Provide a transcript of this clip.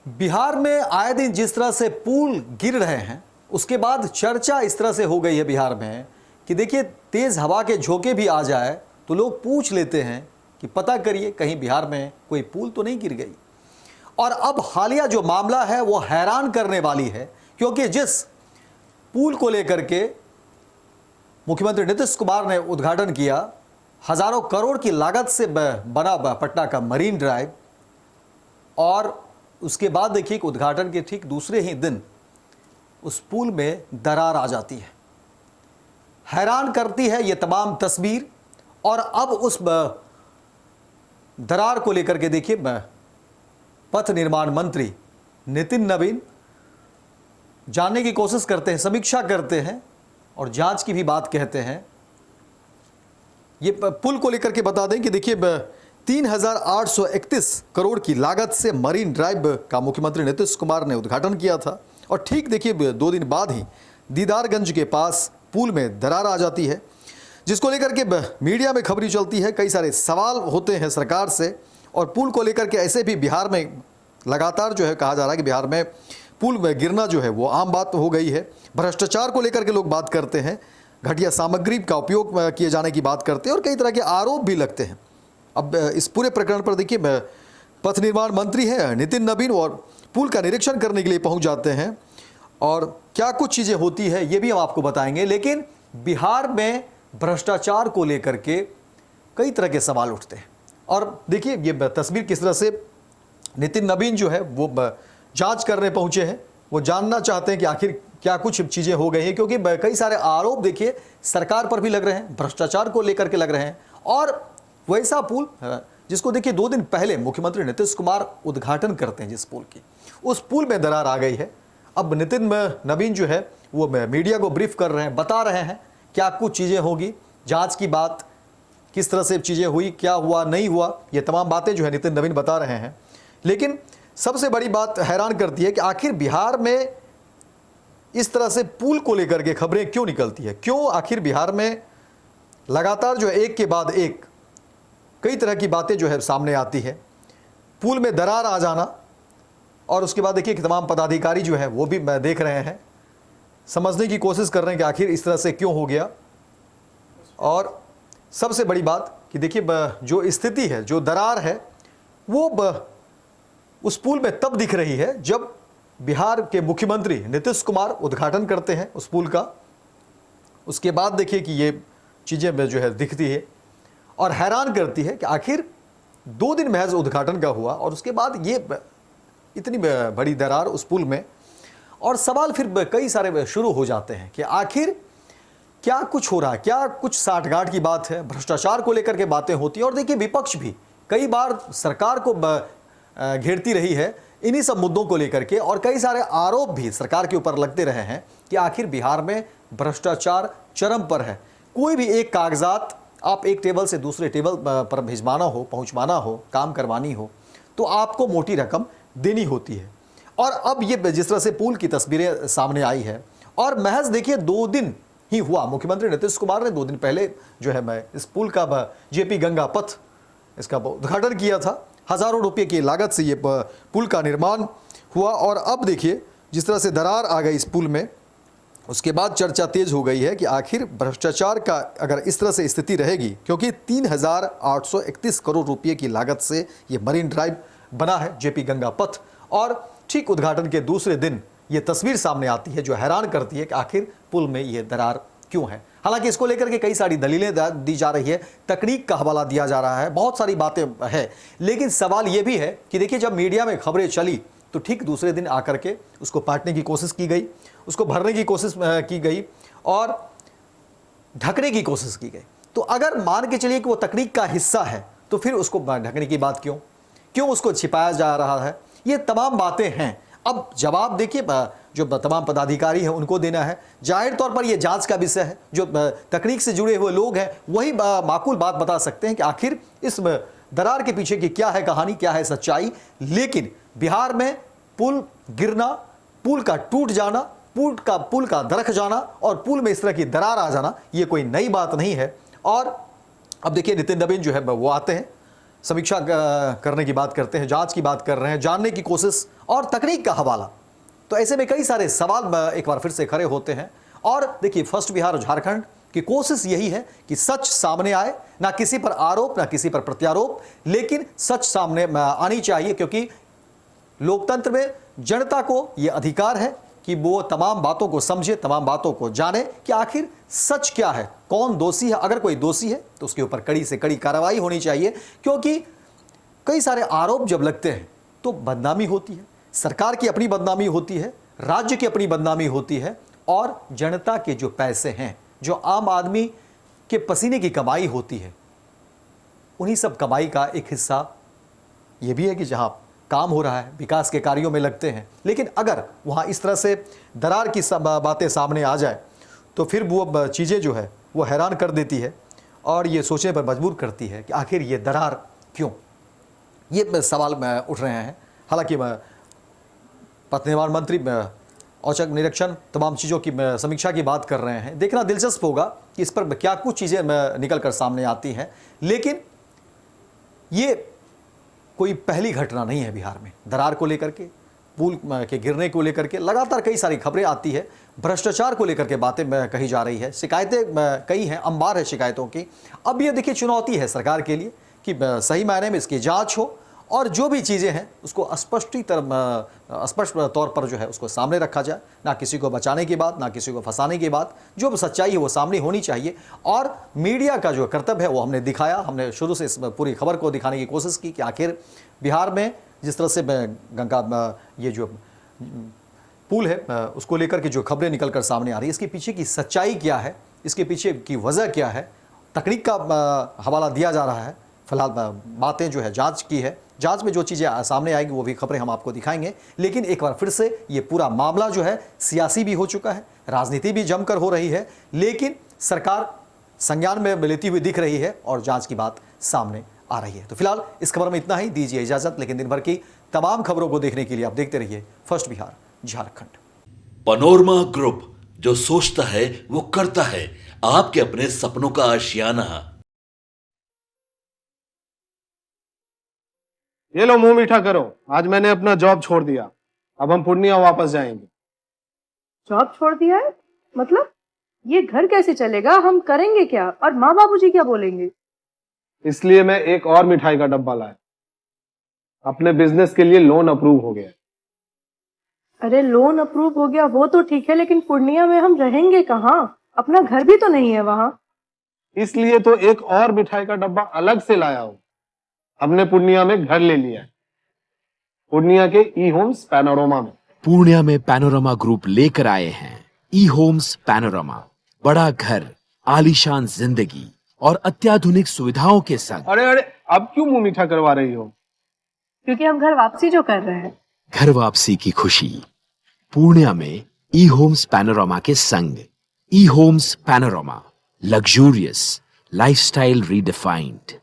बिहार में आए दिन जिस तरह से पुल गिर रहे हैं, उसके बाद चर्चा इस तरह से हो गई है बिहार में कि देखिए तेज हवा के झोंके भी आ जाए तो लोग पूछ लेते हैं कि पता करिए कहीं बिहार में कोई पुल तो नहीं गिर गई। और अब हालिया जो मामला है वो हैरान करने वाली है, क्योंकि जिस पुल को लेकर के मुख्यमंत्री नीतीश कुमार ने उद्घाटन किया, हजारों करोड़ की लागत से बना पटना का मरीन ड्राइव, और उसके बाद देखिए कि उद्घाटन के ठीक दूसरे ही दिन उस पुल में दरार आ जाती है। हैरान करती है ये तमाम तस्वीर। और अब उस दरार को लेकर के देखिए पथ निर्माण मंत्री नितिन नवीन जानने की कोशिश करते हैं, समीक्षा करते हैं और जांच की भी बात कहते हैं। ये पुल को लेकर के बता दें कि देखिए 3,831 करोड़ की लागत से मरीन ड्राइव का मुख्यमंत्री नीतीश कुमार ने उद्घाटन किया था, और ठीक देखिए 2 दिन बाद ही दीदारगंज के पास पुल में दरार आ जाती है, जिसको लेकर के मीडिया में खबरें चलती है। कई सारे सवाल होते हैं सरकार से, और पुल को लेकर के ऐसे भी बिहार में लगातार जो है कहा जा रहा है कि बिहार में पुल में गिरना जो है वो आम बात हो गई है। भ्रष्टाचार को लेकर के लोग बात करते हैं, घटिया सामग्री का उपयोग किए जाने की बात करते हैं, और कई तरह के आरोप भी लगते हैं। अब इस पूरे प्रकरण पर देखिए पथ निर्माण मंत्री है नितिन नवीन, और पुल का निरीक्षण करने के लिए पहुंच जाते हैं, और क्या कुछ चीज़ें होती है ये भी हम आपको बताएंगे। लेकिन बिहार में भ्रष्टाचार को लेकर के कई तरह के सवाल उठते हैं, और देखिए ये तस्वीर किस तरह से नितिन नवीन जो है वो जांच करने पहुंचे हैं। वो जानना चाहते हैं कि आखिर क्या कुछ चीज़ें हो गई हैं, क्योंकि कई सारे आरोप देखिए सरकार पर भी लग रहे हैं, भ्रष्टाचार को लेकर के लग रहे हैं। और वैसा पुल जिसको देखिए 2 दिन पहले मुख्यमंत्री नीतीश कुमार उद्घाटन करते हैं, जिस पुल की, उस पुल में दरार आ गई है। अब नितिन नवीन जो है वो मीडिया को ब्रीफ कर रहे हैं, बता रहे हैं क्या कुछ चीज़ें होगी, जांच की बात, किस तरह से चीज़ें हुई, क्या हुआ नहीं हुआ, ये तमाम बातें जो है नितिन नवीन बता रहे हैं। लेकिन सबसे बड़ी बात हैरान करती है कि आखिर बिहार में इस तरह से पुल को लेकर के खबरें क्यों निकलती है, क्यों आखिर बिहार में लगातार जो है एक के बाद एक कई तरह की बातें जो है सामने आती है। पुल में दरार आ जाना, और उसके बाद देखिए कि तमाम पदाधिकारी जो है वो भी देख रहे हैं, समझने की कोशिश कर रहे हैं कि आखिर इस तरह से क्यों हो गया। और सबसे बड़ी बात कि देखिए जो स्थिति है, जो दरार है, वो उस पुल में तब दिख रही है जब बिहार के मुख्यमंत्री नीतीश कुमार उद्घाटन करते हैं उस पुल का। उसके बाद देखिए कि ये चीज़ें जो है दिखती है और हैरान करती है कि आखिर 2 दिन महज उद्घाटन का हुआ, और उसके बाद ये इतनी बड़ी दरार उस पुल में। और सवाल फिर कई सारे शुरू हो जाते हैं कि आखिर क्या कुछ हो रहा है, क्या कुछ साठगांठ की बात है, भ्रष्टाचार को लेकर के बातें होती हैं। और देखिए विपक्ष भी कई बार सरकार को घेरती रही है इन्हीं सब मुद्दों को लेकर के, और कई सारे आरोप भी सरकार के ऊपर लगते रहे हैं कि आखिर बिहार में भ्रष्टाचार चरम पर है। कोई भी एक कागजात आप एक टेबल से दूसरे टेबल पर भिजवाना हो, पहुंचवाना हो, काम करवानी हो, तो आपको मोटी रकम देनी होती है। और अब ये जिस तरह से पुल की तस्वीरें सामने आई है, और महज देखिए 2 दिन ही हुआ, मुख्यमंत्री नीतीश कुमार ने 2 दिन पहले जो है मैं इस पुल का जेपी गंगा पथ इसका उद्घाटन किया था। हज़ारों रुपये की लागत से ये पुल का निर्माण हुआ, और अब देखिए जिस तरह से दरार आ गई इस पुल में, उसके बाद चर्चा तेज हो गई है कि आखिर भ्रष्टाचार का अगर इस तरह से स्थिति रहेगी, क्योंकि 3,831 करोड़ रुपये की लागत से ये मरीन ड्राइव बना है जेपी गंगा पथ, और ठीक उद्घाटन के दूसरे दिन ये तस्वीर सामने आती है जो हैरान करती है कि आखिर पुल में ये दरार क्यों है। हालांकि इसको लेकर के कई सारी दलीलें दी जा रही है, तकनीक का हवाला दिया जा रहा है, बहुत सारी बातें हैं। लेकिन सवाल ये भी है कि देखिए जब मीडिया में खबरें चली तो ठीक दूसरे दिन आकर के उसको पाटने की कोशिश की गई, उसको भरने की कोशिश की गई, और ढकने की कोशिश की गई। तो अगर मान के चलिए कि वो तकनीक का हिस्सा है, तो फिर उसको ढकने की बात क्यों उसको छिपाया जा रहा है, ये तमाम बातें हैं। अब जवाब देखिए जो तमाम पदाधिकारी हैं उनको देना है। जाहिर तौर पर ये जांच का विषय है, जो तकनीक से जुड़े हुए लोग हैं वही माकूल बात बता सकते हैं कि आखिर इस दरार के पीछे की क्या है कहानी, क्या है सच्चाई। लेकिन बिहार में पुल गिरना, पुल का टूट जाना, पुल का दरक जाना, और पुल में इस तरह की दरार आ जाना, ये कोई नई बात नहीं है। और अब देखिए नितिन नवीन जो है वो आते हैं, समीक्षा करने की बात करते हैं, जांच की बात कर रहे हैं, जानने की कोशिश और तकनीक का हवाला, तो ऐसे में कई सारे सवाल एक बार फिर से खड़े होते हैं। और देखिए, फर्स्ट बिहार और झारखंड की कोशिश यही है कि सच सामने आए, ना किसी पर आरोप ना किसी पर प्रत्यारोप, लेकिन सच सामने आनी चाहिए, क्योंकि लोकतंत्र में जनता को यह अधिकार है कि वो तमाम बातों को समझे, तमाम बातों को जाने कि आखिर सच क्या है, कौन दोषी है। अगर कोई दोषी है तो उसके ऊपर कड़ी से कड़ी कार्रवाई होनी चाहिए, क्योंकि कई सारे आरोप जब लगते हैं तो बदनामी होती है, सरकार की अपनी बदनामी होती है, राज्य की अपनी बदनामी होती है, और जनता के जो पैसे हैं, जो आम आदमी के पसीने की कमाई होती है, उन्हीं सब कमाई का एक हिस्सा ये भी है कि जहां काम हो रहा है, विकास के कार्यों में लगते हैं, लेकिन अगर वहां इस तरह से दरार की सब बातें सामने आ जाए तो फिर वो चीज़ें जो है वो हैरान कर देती है और ये सोचने पर मजबूर करती है कि आखिर ये दरार क्यों, ये सवाल उठ रहे हैं। हालांकि पथ निर्माण मंत्री औचक निरीक्षण तमाम चीज़ों की समीक्षा की बात कर रहे हैं। देखना दिलचस्प होगा कि इस पर क्या कुछ चीज़ें निकल कर सामने आती हैं, लेकिन ये कोई पहली घटना नहीं है। बिहार में दरार को लेकर के, पुल के गिरने को लेकर के लगातार कई सारी खबरें आती है, भ्रष्टाचार को लेकर के बातें कही जा रही है, शिकायतें कई हैं, अंबार है शिकायतों की। अब ये देखिए, चुनौती है सरकार के लिए कि सही मायने में इसकी जांच हो और जो भी चीज़ें हैं उसको स्पष्ट तौर पर जो है उसको सामने रखा जाए, ना किसी को बचाने की बात, ना किसी को फंसाने की बात, जो सच्चाई है वो सामने होनी चाहिए। और मीडिया का जो कर्तव्य है वो हमने दिखाया, हमने शुरू से इस पूरी खबर को दिखाने की कोशिश की कि आखिर बिहार में जिस तरह से गंगा ये जो पुल है उसको लेकर के जो खबरें निकल कर सामने आ रही है, इसके पीछे की सच्चाई क्या है, इसके पीछे की वजह क्या है, तकनीक का हवाला दिया जा रहा है। फिलहाल बातें जो है जांच की है, जांच में जो चीज़ें सामने आएगी वो भी खबरें हम आपको दिखाएंगे। लेकिन एक बार फिर से ये पूरा मामला जो है सियासी भी हो चुका है, राजनीति भी जमकर हो रही है, लेकिन सरकार संज्ञान में लेती हुई दिख रही है और जांच की बात सामने आ रही है। तो फिलहाल इस खबर में इतना ही, दीजिए इजाजत, लेकिन दिन भर की तमाम खबरों को देखने के लिए आप देखते रहिए first Bihar Jharkhand. Panorama group, जो सोचता है वो करता है, आपके अपने सपनों का आशियाना। ये लो, मुंह मीठा करो, आज मैंने अपना जॉब छोड़ दिया, अब हम पूर्णिया वापस जाएंगे। जॉब छोड़ दिया है? मतलब ये घर कैसे चलेगा, हम करेंगे क्या, और माँ बाबूजी क्या बोलेंगे? इसलिए मैं एक और मिठाई का डब्बा लाया, अपने बिजनेस के लिए लोन अप्रूव हो गया। अरे लोन अप्रूव हो गया वो तो ठीक है, लेकिन पूर्णिया में हम रहेंगे कहाँ? अपना घर भी तो नहीं है वहाँ। इसलिए तो एक और मिठाई का डब्बा अलग से लाया हूँ। हमने पूर्णिया में घर ले लिया है, पूर्णिया के ई होम्स पैनोरमा में। पूर्णिया में पैनोरमा ग्रुप लेकर आए हैं ई होम्स पैनोरमा, बड़ा घर, आलीशान जिंदगी और अत्याधुनिक सुविधाओं के संग। अरे अब क्यों मुंह मीठा करवा रही हो? क्योंकि हम घर वापसी जो कर रहे हैं। घर वापसी की खुशी पूर्णिया में ई होम्स पैनोरमा के संग। E homes panorama, luxurious lifestyle redefined.